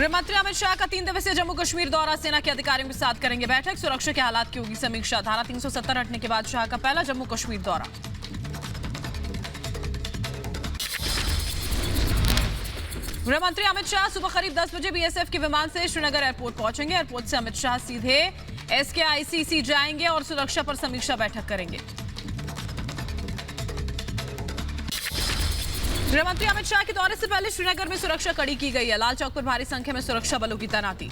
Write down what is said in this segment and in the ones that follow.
गृह मंत्री अमित शाह का 3 दिवसीय जम्मू कश्मीर दौरा, सेना के अधिकारियों के साथ करेंगे बैठक, सुरक्षा के हालात की होगी समीक्षा। धारा 370 हटने के बाद शाह का पहला जम्मू कश्मीर दौरा। गृह मंत्री अमित शाह सुबह करीब 10 बजे बीएसएफ के विमान से श्रीनगर एयरपोर्ट पहुंचेंगे। एयरपोर्ट से अमित शाह सीधे SKICC जाएंगे और सुरक्षा पर समीक्षा बैठक करेंगे। गृह मंत्री अमित शाह के दौरे से पहले श्रीनगर में सुरक्षा कड़ी की गई है। लाल चौक पर भारी संख्या में सुरक्षा बलों की तैनाती।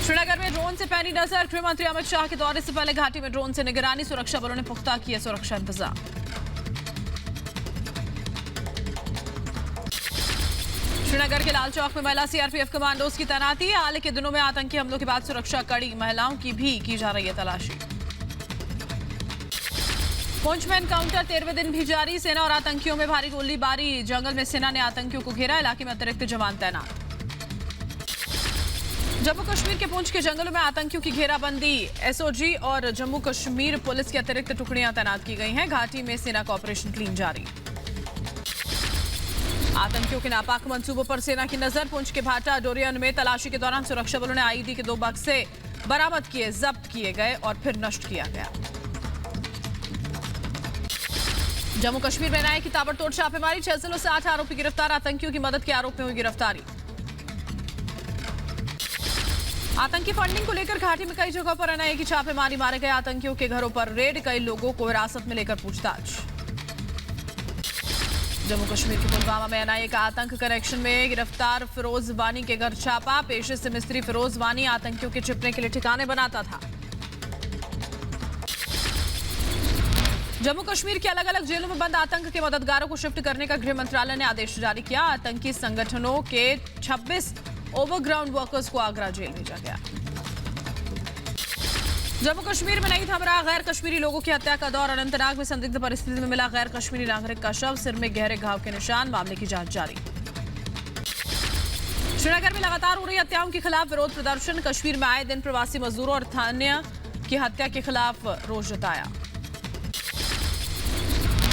श्रीनगर में ड्रोन से पैनी नजर। गृह मंत्री अमित शाह के दौरे से पहले घाटी में ड्रोन से निगरानी, सुरक्षा बलों ने पुख्ता किए सुरक्षा इंतजाम। श्रीनगर के लाल चौक में महिला CRPF कमांडोज की तैनाती। हाल के दिनों में आतंकी हमलों के बाद सुरक्षा कड़ी, महिलाओं की भी की जा रही है तलाशी। पुंछ में एनकाउंटर 13वें दिन भी जारी। सेना और आतंकियों में भारी गोलीबारी। जंगल में सेना ने आतंकियों को घेरा, इलाके में अतिरिक्त जवान तैनात। जम्मू कश्मीर के पुंछ के जंगलों में आतंकियों की घेराबंदी। SOG और जम्मू कश्मीर पुलिस की अतिरिक्त टुकड़ियां तैनात की गई हैं। घाटी में सेना का ऑपरेशन क्लीन जारी। आतंकियों के नापाक मंसूबों पर सेना की नजर। पुंछ के भाटा डोरियन में तलाशी के दौरान सुरक्षा बलों ने IED के 2 बक्से बरामद किए, जब्त किए गए और फिर नष्ट किया गया। जम्मू कश्मीर में एनआईए की ताबड़तोड़ छापेमारी। 6 जिलों से 8 आरोपी गिरफ्तार। आतंकियों की मदद के आरोप में हुई गिरफ्तारी। आतंकी फंडिंग को लेकर घाटी में कई जगहों पर एनआईए की छापेमारी। मारे गए आतंकियों के घरों पर रेड, कई लोगों को हिरासत में लेकर पूछताछ। जम्मू कश्मीर के पुलवामा में एनआईए का आतंक कनेक्शन में गिरफ्तार फिरोज वानी के घर छापा। पेशे से मिस्त्री फिरोज वानी आतंकियों के छिपने के लिए ठिकाने बनाता था। जम्मू कश्मीर के अलग अलग जेलों में बंद आतंक के मददगारों को शिफ्ट करने का गृह मंत्रालय ने आदेश जारी किया। आतंकी संगठनों के 26 ओवरग्राउंड वर्कर्स को आगरा जेल भेजा गया। जम्मू कश्मीर में नहीं थम रहा गैर कश्मीरी लोगों की हत्या का दौर। अनंतनाग में संदिग्ध परिस्थिति में मिला गैर कश्मीरी नागरिक का शव, सिर में गहरे घाव के निशान। मामले की जांच जारी। श्रीनगर में लगातार हो रही हत्याओं के खिलाफ विरोध प्रदर्शन। कश्मीर में आए दिन प्रवासी मजदूरों और स्थानीय की हत्या के खिलाफ रोष जताया।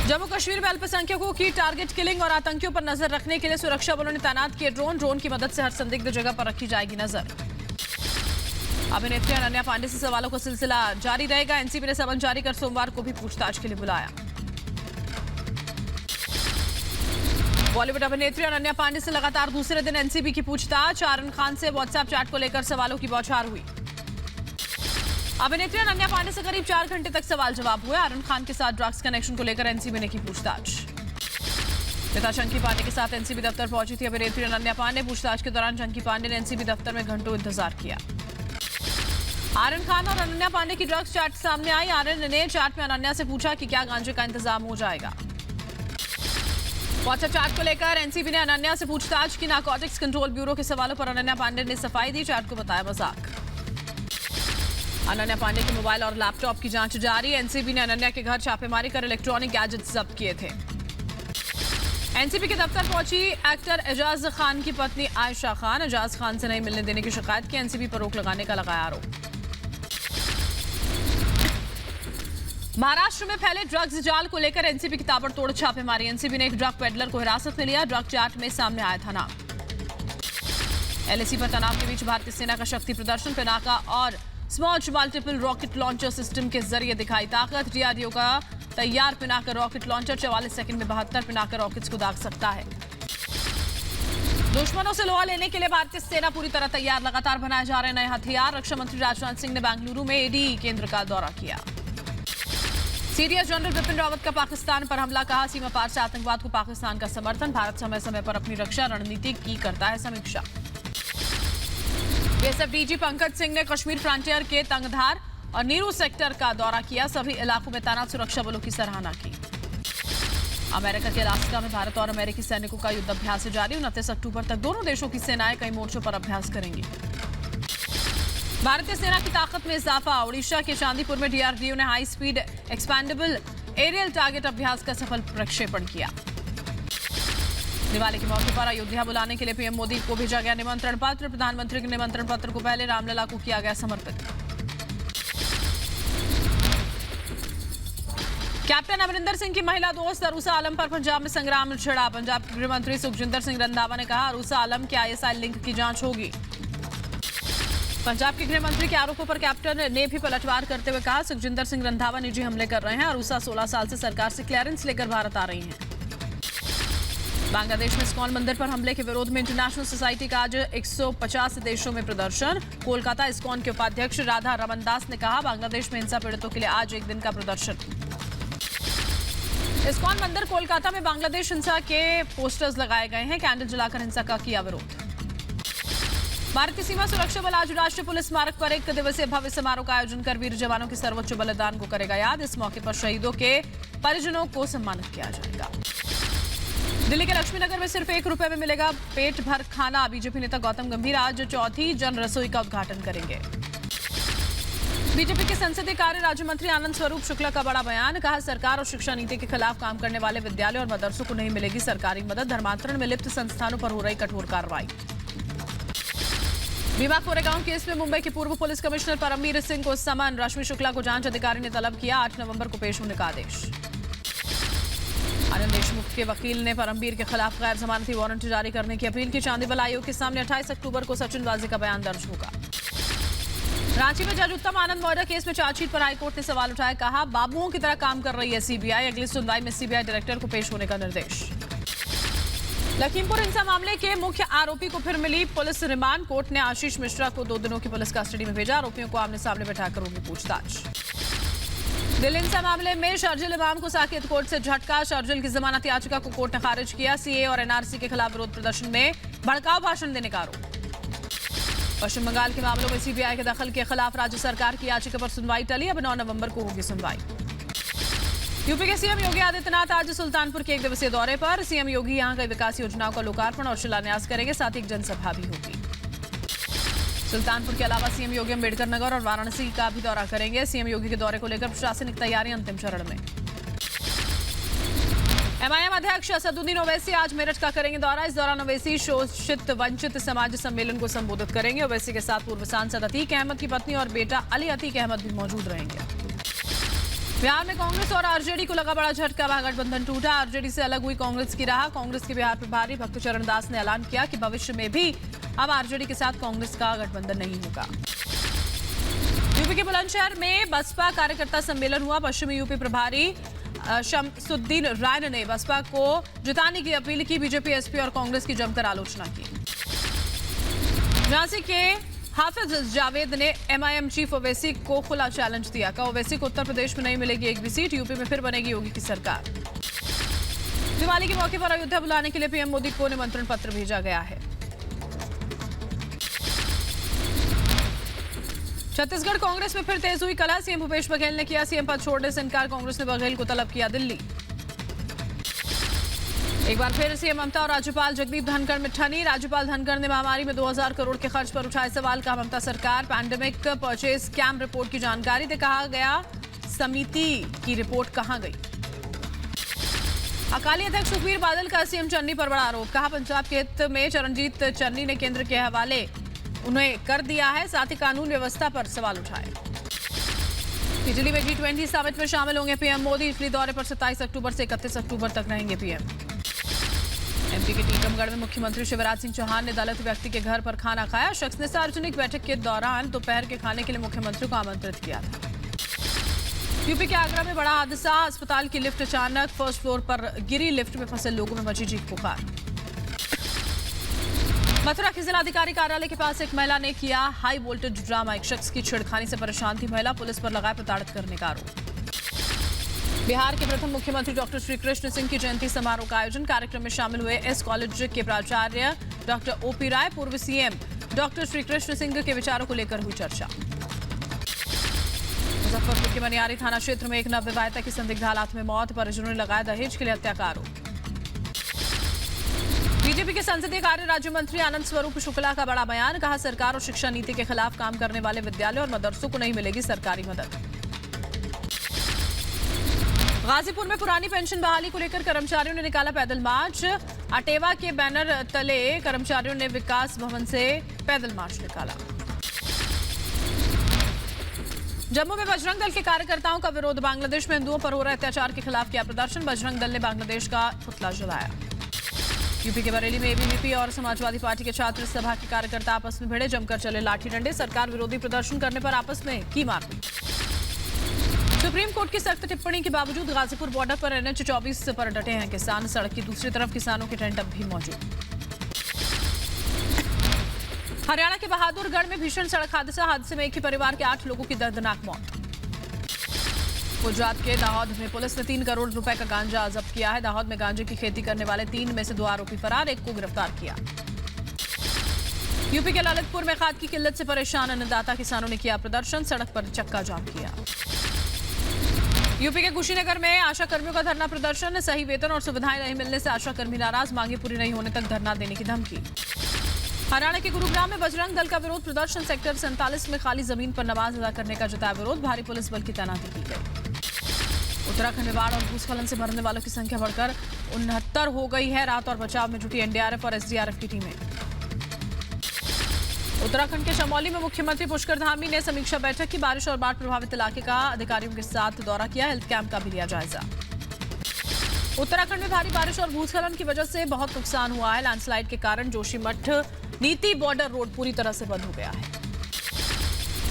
जम्मू कश्मीर में अल्पसंख्यकों की टारगेट किलिंग और आतंकियों पर नजर रखने के लिए सुरक्षा बलों ने तैनात किए ड्रोन की मदद से हर संदिग्ध जगह पर रखी जाएगी नजर। अभिनेत्री अनन्या पांडे से सवालों का सिलसिला जारी रहेगा। एनसीबी ने समन जारी कर सोमवार को भी पूछताछ के लिए बुलाया। बॉलीवुड अभिनेत्री अनन्या पांडे से लगातार दूसरे दिन एनसीबी की पूछताछ। आर्यन खान से व्हाट्सएप चैट को लेकर सवालों की बौछार हुई। अभिनेत्री अनन्या पांडे से करीब 4 घंटे तक सवाल जवाब हुए। आर्यन खान के साथ ड्रग्स कनेक्शन को लेकर एनसीबी ने की पूछताछ। पिता चंकी पांडे के साथ एनसीबी दफ्तर पहुंची थी अभिनेत्री अनन्या पांडे। पूछताछ के दौरान चंकी पांडे ने एनसीबी दफ्तर में घंटों इंतजार किया। आर्यन खान और अनन्या पांडे की ड्रग्स चैट सामने आई। आर्यन ने चैट में अनन्या से पूछा कि क्या गांजे का इंतजाम हो जाएगा। व्हाट्सएप चैट को लेकर एनसीबी ने अनन्या से पूछताछ की। नारकोटिक्स कंट्रोल ब्यूरो के सवालों पर अनन्या पांडे ने सफाई दी, चैट को बताया मजाक। अनन्या पांडे के मोबाइल और लैपटॉप की जांच जारी। एनसीबी ने अनन्या के घर छापेमारी कर इलेक्ट्रॉनिक गैजेट्स जब्त किए थे। एनसीबी के दफ्तर पहुंची एक्टर एजाज खान की पत्नी आयशा खान। एजाज खान से नहीं मिलने देने की शिकायत की। एनसीबी पर रोक लगाने का लगाया आरोप। महाराष्ट्र में फैले ड्रग्स जाल को लेकर एनसीबी की ताबड़तोड़ छापेमारी। एनसीबी ने एक ड्रग पेडलर को हिरासत में लिया। ड्रग चैट में सामने आया था नाम। LAC पर तनाव के बीच भारतीय सेना का शक्ति प्रदर्शन। पिनाका और स्मॉच मल्टीपल रॉकेट लॉन्चर सिस्टम के जरिए दिखाई ताकत। DRDO का तैयार पिनाका रॉकेट लॉन्चर 44 सेकंड में 72 पिनाका रॉकेट्स को दाग सकता है। दुश्मनों से लोहा लेने के लिए भारतीय सेना पूरी तरह तैयार। लगातार बनाए जा रहे नए हथियार। रक्षा मंत्री राजनाथ सिंह ने बेंगलुरु में AD केंद्र का दौरा किया। सीडीएस जनरल बिपिन रावत का पाकिस्तान पर हमला, कहा सीमा पार से आतंकवाद को पाकिस्तान का समर्थन। भारत समय समय पर अपनी रक्षा रणनीति की करता है समीक्षा। बीएसएफ DG पंकज सिंह ने कश्मीर फ्रंटियर के तंगधार और नीरू सेक्टर का दौरा किया। सभी इलाकों में तैनात सुरक्षा बलों की सराहना की। अमेरिका के अलास्का में भारत और अमेरिकी सैनिकों का युद्धाभ्यास जारी। 29 अक्टूबर तक दोनों देशों की सेनाएं कई मोर्चों पर अभ्यास करेंगी। भारतीय सेना की ताकत में इजाफा। ओडिशा के चांदीपुर में DRDO ने high speed expendable aerial target अभ्यास का सफल प्रक्षेपण किया। दिवाली के मौके पर अयोध्या बुलाने के लिए पीएम मोदी को भेजा गया निमंत्रण पत्र। प्रधानमंत्री के निमंत्रण पत्र को पहले रामलला को किया गया समर्पित। कैप्टन अमरिंदर सिंह की महिला दोस्त अरूसा आलम पर पंजाब में संग्राम छिड़ा। पंजाब के गृह मंत्री सुखजिंदर सिंह रंधावा ने कहा, अरूसा आलम के ISI लिंक की जांच होगी। पंजाब के गृह मंत्री के आरोपों पर कैप्टन ने भी पलटवार करते हुए कहा, सुखजिंदर सिंह रंधावा निजी हमले कर रहे हैं। अरूसा 16 साल से सरकार से क्लियरेंस लेकर भारत आ रही हैं। बांग्लादेश में इस्कॉन मंदिर पर हमले के विरोध में इंटरनेशनल सोसाइटी का आज 150 देशों में प्रदर्शन। कोलकाता इस्कॉन के उपाध्यक्ष राधा रमनदास ने कहा, बांग्लादेश में हिंसा पीड़ितों के लिए आज एक दिन का प्रदर्शन। इस्कॉन मंदिर कोलकाता में बांग्लादेश हिंसा के पोस्टर्स लगाए गए हैं। कैंडल जलाकर हिंसा का किया विरोध। भारतीय सीमा सुरक्षा बल आज राष्ट्रीय पुलिस स्मारक पर 1 दिवसीय भव्य समारोह का आयोजन कर वीर जवानों के सर्वोच्च बलिदान को करेगा याद। इस मौके पर शहीदों के परिजनों को सम्मानित किया जाएगा। दिल्ली के लक्ष्मीनगर में सिर्फ 1 रुपए में मिलेगा पेट भर खाना। बीजेपी नेता गौतम गंभीर आज चौथी जन रसोई का उद्घाटन करेंगे। बीजेपी के संसदीय कार्य राज्य मंत्री आनंद स्वरूप शुक्ला का बड़ा बयान। कहा, सरकार और शिक्षा नीति के खिलाफ काम करने वाले विद्यालयों और मदरसों को नहीं मिलेगी सरकारी मदद। धर्मांतरण में लिप्त संस्थानों पर हो रही कठोर कार्रवाई। भीमा कोरेगांव केस में मुंबई के पूर्व पुलिस कमिश्नर परमवीर सिंह को समन। रश्मि शुक्ला को जांच अधिकारी ने तलब किया। 8 नवंबर को पेश होने का आदेश। आनंद देशमुख के वकील ने परमवीर के खिलाफ गैर जमानती वारंट जारी करने की अपील की। चांदीवाल आयोग के सामने 28 अक्टूबर को सचिन वाजे का बयान दर्ज होगा। रांची में जज उत्तम आनंद मर्डर केस में चार्जशीट पर हाईकोर्ट ने सवाल उठाया। कहा, बाबुओं की तरह काम कर रही है सीबीआई। अगली सुनवाई में सीबीआई डायरेक्टर को पेश होने का निर्देश। लखीमपुर हिंसा मामले के मुख्य आरोपी को फिर मिली पुलिस रिमांड। कोर्ट ने आशीष मिश्रा को 2 दिनों की पुलिस कस्टडी में भेजा। आरोपियों को आमने सामने बैठाकर होगी पूछताछ। दिल्ली हिंसा मामले में शर्जिल इमाम को साकेत कोर्ट से झटका। शर्जिल की जमानत याचिका को कोर्ट ने खारिज किया। सीए और एनआरसी के खिलाफ विरोध प्रदर्शन में भड़काऊ भाषण देने का आरोप। पश्चिम बंगाल के मामलों में सीबीआई के दखल के खिलाफ राज्य सरकार की याचिका पर सुनवाई टली। अब 9 नवंबर को होगी सुनवाई। यूपी के सीएम योगी आदित्यनाथ आज सुल्तानपुर के 1 दिवसीय दौरे पर। सीएम योगी यहां कई विकास योजनाओं का लोकार्पण और शिलान्यास करेंगे। साथ ही एक जनसभा भी होगी। सुल्तानपुर के अलावा सीएम योगी अम्बेडकर नगर और वाराणसी का भी दौरा करेंगे। सीएम योगी के दौरे को लेकर प्रशासनिक तैयारियां अंतिम चरण में। एमआईएम अध्यक्ष असदुद्दीन ओवैसी आज मेरठ का करेंगे दौरा। इस दौरान ओवैसी शोषित वंचित समाज सम्मेलन को संबोधित करेंगे। ओवैसी के साथ पूर्व सांसद अतीक अहमद की पत्नी और बेटा अली अतीक अहमद भी मौजूद रहेंगे। बिहार में कांग्रेस और आरजेडी को लगा बड़ा झटका। महागठबंधन टूटा। आरजेडी से अलग हुई कांग्रेस की राह। कांग्रेस के बिहार प्रभारी भक्तचरण दास ने ऐलान किया कि भविष्य में भी अब आरजेडी के साथ कांग्रेस का गठबंधन नहीं होगा। यूपी के बुलंदशहर में बसपा कार्यकर्ता सम्मेलन हुआ। पश्चिमी यूपी प्रभारी शमसुद्दीन राय ने बसपा को जिताने की अपील की। बीजेपी, एसपी और कांग्रेस की जमकर आलोचना की। झांसी के हाफिज जावेद ने एमआईएम चीफ ओवैसी को खुला चैलेंज दिया। कहा, ओवैसी को उत्तर प्रदेश में नहीं मिलेगी एक भी सीट। यूपी में फिर बनेगी योगी की सरकार। दिवाली के मौके पर अयोध्या बुलाने के लिए पीएम मोदी को निमंत्रण पत्र भेजा गया है। छत्तीसगढ़ कांग्रेस में फिर तेज हुई कलह। सीएम भूपेश बघेल ने किया सीएम पद छोड़ने से इनकार। कांग्रेस ने बघेल को तलब किया दिल्ली। एक बार फिर सीएम ममता और राज्यपाल जगदीप धनखड़ में ठनी। राज्यपाल धनखड़ ने महामारी में 2000 करोड़ के खर्च पर उठाए सवाल। कहा, ममता सरकार पैंडेमिक परचेज स्कैम रिपोर्ट की जानकारी दे। कहा गया, समिति की रिपोर्ट कहां गई। अकाली अध्यक्ष सुखबीर बादल का सीएम चन्नी पर बड़ा आरोप। कहा, पंजाब के हित में चरणजीत चन्नी ने केंद्र के हवाले उन्हें कर दिया है। साथ ही कानून व्यवस्था पर सवाल उठाए। इटली में G20 समिट में शामिल होंगे पीएम मोदी। इटली दौरे पर 27 अक्टूबर से 31 अक्टूबर तक रहेंगे पीएम। एमपी के टीकमगढ़ में मुख्यमंत्री शिवराज सिंह चौहान ने दलित व्यक्ति के घर पर खाना खाया। शख्स ने सार्वजनिक बैठक के दौरान दोपहर के खाने के लिए मुख्यमंत्री को आमंत्रित किया था। यूपी के आगरा में बड़ा हादसा। अस्पताल की लिफ्ट अचानक फर्स्ट फ्लोर पर गिरी। लिफ्ट में फंसे लोगों में मची चीख पुकार। मथुरा के जिलाधिकारी कार्यालय के पास एक महिला ने किया हाई वोल्टेज ड्रामा। एक शख्स की छेड़खानी से परेशान थी महिला। पुलिस पर लगाया प्रताड़ित करने का आरोप। बिहार के प्रथम मुख्यमंत्री डॉक्टर श्री कृष्ण सिंह की जयंती समारोह का आयोजन। कार्यक्रम में शामिल हुए एस कॉलेज के प्राचार्य डॉक्टर ओपी राय। पूर्व सीएम डॉक्टर श्री कृष्ण सिंह के विचारों को लेकर हुई चर्चा। मुजफ्फरपुर के मनियारी थाना क्षेत्र में एक नवविवाहिता की संदिग्ध हालात में मौत। परिजनों ने लगाया दहेज के लिए हत्या का आरोप। बीजेपी के संसदीय कार्य राज्य मंत्री आनंद स्वरूप शुक्ला का बड़ा बयान। कहा, सरकार और शिक्षा नीति के खिलाफ काम करने वाले विद्यालयों और मदरसों को नहीं मिलेगी सरकारी मदद। गाजीपुर में पुरानी पेंशन बहाली को लेकर कर्मचारियों ने निकाला पैदल मार्च। अटेवा के बैनर तले कर्मचारियों ने विकास भवन से पैदल मार्च निकाला। जम्मू में बजरंग दल के कार्यकर्ताओं का विरोध। बांग्लादेश में हिंदुओं पर हो रहे अत्याचार के खिलाफ किया प्रदर्शन। बजरंग दल ने बांग्लादेश का पुतला जलाया। यूपी के बरेली में एबीवीपी और समाजवादी पार्टी के छात्र सभा के कार्यकर्ता आपस में भिड़े। जमकर चले लाठी डंडे। सरकार विरोधी प्रदर्शन करने पर आपस में की मारपीट। सुप्रीम कोर्ट की सख्त टिप्पणी के बावजूद गाजीपुर बॉर्डर पर NH-24 पर डटे हैं किसान। सड़क की दूसरी तरफ किसानों के टेंट अब भी मौजूद। हरियाणा के बहादुरगढ़ में भीषण सड़क हादसे में एक ही परिवार के 8 लोगों की दर्दनाक मौत। गुजरात के दाहोद में पुलिस ने 3 करोड़ रुपए का गांजा जब्त किया है। दाहोद में गांजे की खेती करने वाले 3 में से 2 आरोपी फरार, 1 को गिरफ्तार किया। यूपी के ललितपुर में खाद की किल्लत से परेशान अन्नदाता किसानों ने किया प्रदर्शन। सड़क पर चक्का जाम किया। यूपी के कुशीनगर में आशा कर्मियों का धरना प्रदर्शन। सही वेतन और सुविधाएं नहीं मिलने से आशा कर्मी नाराज। मांगे पूरी नहीं होने तक धरना देने की धमकी। हरियाणा के गुरुग्राम में बजरंग दल का विरोध प्रदर्शन। सेक्टर 47 में खाली जमीन पर नमाज अदा करने का जताया विरोध। भारी पुलिस बल की तैनाती की गई। उत्तराखंड में बाढ़ और भूस्खलन से मरने वालों की संख्या बढ़कर 69 हो गई है। राहत और बचाव में जुटी NDRF और SDRF की टीमें। उत्तराखंड के चमोली में मुख्यमंत्री पुष्कर धामी ने समीक्षा बैठक की। बारिश और बाढ़ प्रभावित इलाके का अधिकारियों के साथ दौरा किया। हेल्थ कैंप का भी लिया जायजा। उत्तराखंड में भारी बारिश और भूस्खलन की वजह से बहुत नुकसान हुआ है। लैंडस्लाइड के कारण जोशीमठ नीति बॉर्डर रोड पूरी तरह से बंद हो गया है।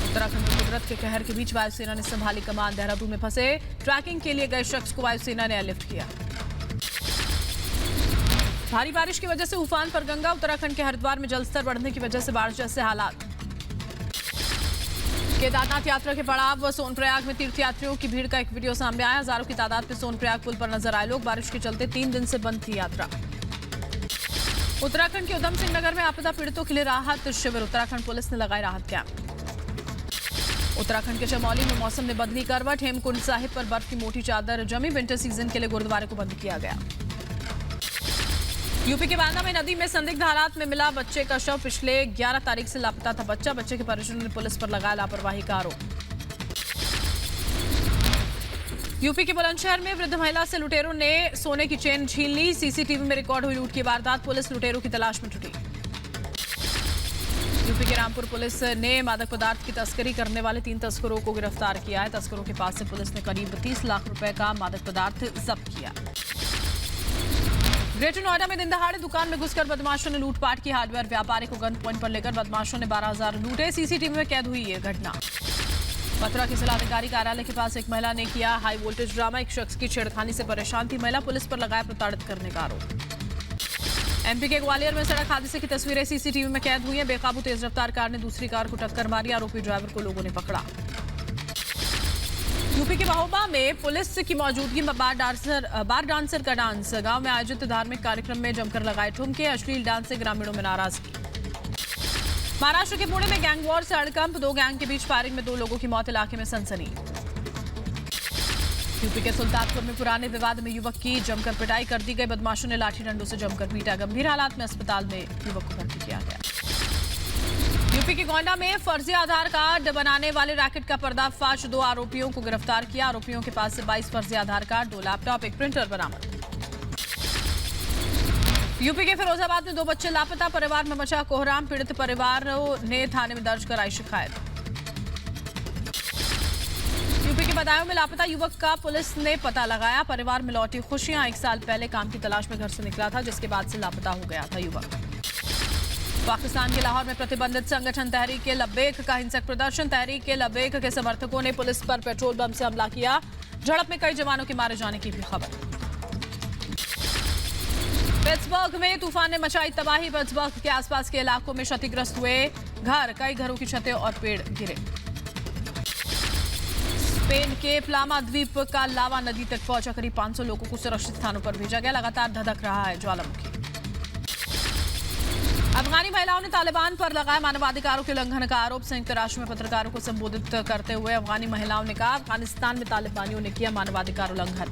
उत्तराखंड में कुदरत के कहर के बीच वायुसेना ने संभाली कमान। देहरादून में फंसे ट्रैकिंग के लिए गए शख्स को वायुसेना ने एयरलिफ्ट किया। भारी बारिश की वजह से उफान पर गंगा। उत्तराखंड के हरिद्वार में जलस्तर बढ़ने की वजह से बाढ़ जैसे हालात। केदारनाथ यात्रा के पड़ाव सोनप्रयाग में तीर्थयात्रियों की भीड़ का एक वीडियो सामने आया। हजारों की तादाद में सोनप्रयाग पुल पर नजर आए लोग। बारिश के चलते 3 दिन से बंद थी यात्रा। उत्तराखंड के उधम सिंह नगर में आपदा पीड़ितों के लिए राहत शिविर। उत्तराखंड पुलिस ने लगाए राहत कैंप। उत्तराखंड के चमोली में मौसम ने बदली करवट। हेमकुंड साहिब पर बर्फ की मोटी चादर जमी। विंटर सीजन के लिए गुरुद्वारे को बंद किया गया। यूपी के बांदा में नदी में संदिग्ध हालात में मिला बच्चे का शव। पिछले 11 तारीख से लापता था बच्चा। बच्चे के परिजनों ने पुलिस पर लगाया लापरवाही का आरोप। यूपी के बुलंदशहर में वृद्ध महिला से लुटेरों ने सोने की चेन छीन ली। सीसीटीवी में रिकॉर्ड हुई लूट की वारदात। पुलिस लुटेरों की तलाश में जुटी। यूपी के रामपुर पुलिस ने मादक पदार्थ की तस्करी करने वाले 3 तस्करों को गिरफ्तार किया है। तस्करों के पास से पुलिस ने करीब 30 लाख रुपए का मादक पदार्थ जब्त किया। ग्रेटर नोएडा में दिन दहाड़े दुकान में घुसकर बदमाशों ने लूटपाट की। हार्डवेयर व्यापारी को गन पॉइंट पर लेकर बदमाशों ने 12,000 लूटे। सीसीटीवी में कैद हुई ये घटना। मथुरा के जिलाधिकारी कार्यालय के पास एक महिला ने किया हाई वोल्टेज ड्रामा। एक शख्स की छेड़खानी से परेशान थी महिला। पुलिस पर लगाया प्रताड़ित करने का आरोप। MP के ग्वालियर में सड़क हादसे की तस्वीरें सीसीटीवी में कैद हुई हैं। बेकाबू तेज रफ्तार कार ने दूसरी कार को टक्कर मारी। आरोपी ड्राइवर को लोगों ने पकड़ा। यूपी के महोबा में पुलिस की मौजूदगी में बार डांसर का डांस। गांव में आयोजित धार्मिक कार्यक्रम में जमकर लगाए ठुमके। अश्लील डांस से ग्रामीणों में नाराजगी। महाराष्ट्र के पुणे में गैंग वॉर से हड़कंप। 2 गैंग के बीच फायरिंग में 2 लोगों की मौत। इलाके में सनसनी। यूपी के सुल्तानपुर में पुराने विवाद में युवक की जमकर पिटाई कर दी गई। बदमाशों ने लाठी डंडों से जमकर पीटा। गंभीर हालात में अस्पताल में युवक को भर्ती किया गया। यूपी के गोंडा में फर्जी आधार कार्ड बनाने वाले रैकेट का पर्दाफाश। 2 आरोपियों को गिरफ्तार किया। आरोपियों के पास से 22 फर्जी आधार कार्ड, 2 लैपटॉप, 1 प्रिंटर बरामद। यूपी के फिरोजाबाद में 2 बच्चे लापता। परिवार में मचा कोहराम। पीड़ित परिवारों ने थाने में दर्ज कराई शिकायत। यूपी के बदायूं में लापता युवक का पुलिस ने पता लगाया। परिवार में लौटी खुशियां। 1 साल पहले काम की तलाश में घर से निकला था जिसके बाद से लापता हो गया था युवक। पाकिस्तान के लाहौर में प्रतिबंधित संगठन तहरीक लब्बैक का हिंसक प्रदर्शन। तहरीक लब्बैक के समर्थकों ने पुलिस पर पेट्रोल बम से हमला किया। झड़प में कई जवानों के मारे जाने की भी खबर। पिट्सबर्ग में तूफान ने मचाई तबाही। पिट्सबर्ग के आसपास के इलाकों में क्षतिग्रस्त हुए घर। कई घरों की छतें और पेड़ गिरे। स्पेन के प्लामा द्वीप का लावा नदी तक पहुंचा। करीब 500 लोगों को सुरक्षित स्थानों पर भेजा गया। लगातार धधक रहा है ज्वालामुखी। अफगानी महिलाओं ने तालिबान पर लगाया मानवाधिकारों के उल्लंघन का आरोप। संयुक्त राष्ट्र में पत्रकारों को संबोधित करते हुए अफगानी महिलाओं ने कहा अफगानिस्तान में तालिबानियों ने किया मानवाधिकार उल्लंघन।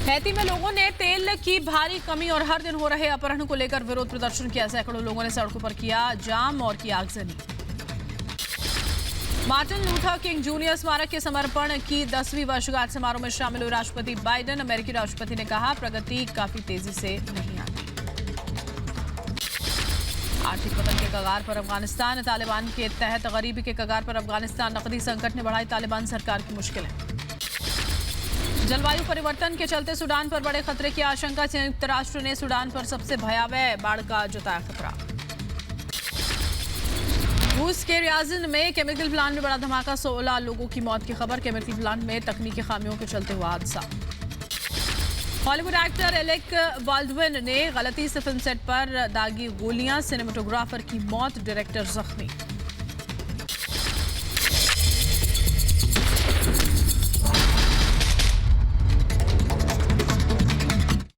हैती में लोगों ने तेल की भारी कमी और हर दिन हो रहे अपहरण को लेकर विरोध प्रदर्शन किया। सैकड़ों लोगों ने सड़कों पर किया जाम और की आगजनी। मार्टिन लूथर किंग जूनियर स्मारक के समर्पण की 10वीं वर्षगांठ समारोह में शामिल हुए राष्ट्रपति बाइडेन। अमेरिकी राष्ट्रपति ने कहा प्रगति काफी तेजी से नहीं आती। आर्थिक पतन के कगार पर अफगानिस्तान, तालिबान के तहत गरीबी के कगार पर अफगानिस्तान, नकदी संकट ने बढ़ाई तालिबान सरकार की मुश्किलें। जलवायु परिवर्तन के चलते सूडान पर बड़े खतरे की आशंका, संयुक्त राष्ट्र ने सूडान पर सबसे भयावह बाढ़ का जताया खतरा। रूस के रियाजिन में केमिकल प्लांट में बड़ा धमाका, 16 लोगों की मौत की खबर। केमिकल प्लांट में तकनीकी खामियों के चलते हुआ हादसा। हॉलीवुड एक्टर एलेक बाल्डविन ने गलती से फिल्म सेट पर दागी गोलियां, सिनेमेटोग्राफर की मौत, डायरेक्टर जख्मी।